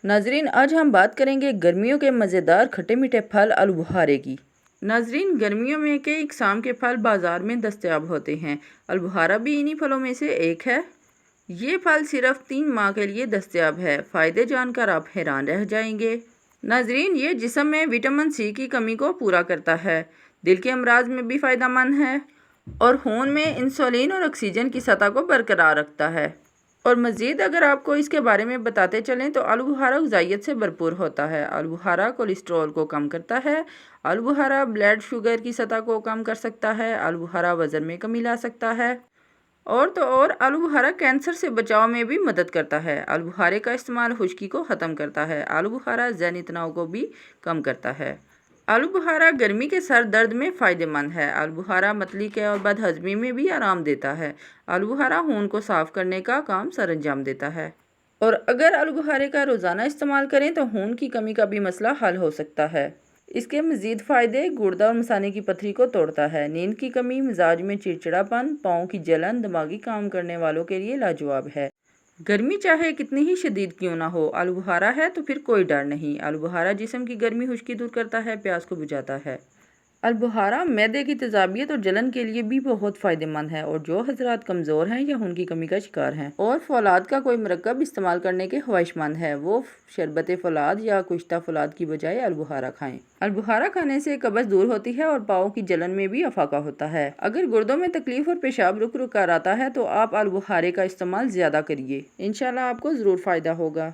ناظرین آج ہم بات کریں گے گرمیوں کے مزیدار کھٹے میٹھے پھل آلو بخارے کی۔ ناظرین گرمیوں میں کئی اقسام کے پھل بازار میں دستیاب ہوتے ہیں۔ آلو بخارا بھی انہی پھلوں میں سے ایک ہے۔ یہ پھل صرف 3 ماہ کے لیے دستیاب ہے۔ فائدے جان کر آپ حیران رہ جائیں گے۔ ناظرین یہ جسم میں وٹامن سی کی کمی کو پورا کرتا ہے، دل کے امراض میں بھی فائدہ مند ہے اور خون میں انسولین اور آکسیجن کی سطح کو برقرار رکھتا ہے۔ اور مزید اگر آپ کو اس کے بارے میں بتاتے چلیں تو آلو بخارا غذائیت سے بھرپور ہوتا ہے۔ آلو بخارا کولیسٹرول کو کم کرتا ہے۔ آلو بخارا بلڈ شوگر کی سطح کو کم کر سکتا ہے۔ آلو بخارا وزن میں کمی لا سکتا ہے۔ اور آلو بخارا کینسر سے بچاؤ میں بھی مدد کرتا ہے۔ آلو بخارے کا استعمال خشکی کو ختم کرتا ہے۔ آلو بخارا ذہنی تناؤ کو بھی کم کرتا ہے۔ آلو بخارا گرمی کے سر درد میں فائدہ مند ہے۔ آلو بخارا متلی کے اور بد ہضمی میں بھی آرام دیتا ہے۔ آلو بخارا خون کو صاف کرنے کا کام سر انجام دیتا ہے۔ اور اگر آلو بخارے کا روزانہ استعمال کریں تو خون کی کمی کا بھی مسئلہ حل ہو سکتا ہے۔ اس کے مزید فائدے گردہ اور مثانے کی پتھری کو توڑتا ہے، نیند کی کمی، مزاج میں چڑچڑاپن، پاؤں کی جلن، دماغی کام کرنے والوں کے لیے لاجواب ہے۔ گرمی چاہے کتنی ہی شدید کیوں نہ ہو، آلو بخارا ہے تو پھر کوئی ڈر نہیں۔ آلو بخارا جسم کی گرمی خشکی دور کرتا ہے، پیاس کو بجھاتا ہے۔ آلو بخارا معدے کی تیزابیت اور جلن کے لیے بھی بہت فائدہ مند ہے، اور جو حضرات کمزور ہیں یا خون کی کمی کا شکار ہیں اور فولاد کا کوئی مرکب استعمال کرنے کے خواہش مند ہیں، وہ شربت فولاد یا کشتہ فولاد کی بجائے آلو بخارا کھائیں۔ آلو بخارا کھانے سے قبض دور ہوتی ہے اور پاؤں کی جلن میں بھی افاقہ ہوتا ہے۔ اگر گردوں میں تکلیف اور پیشاب رک رک کر آتا ہے تو آپ آلو بخارے کا استعمال زیادہ کریے، انشاءاللہ آپ کو ضرور فائدہ ہوگا۔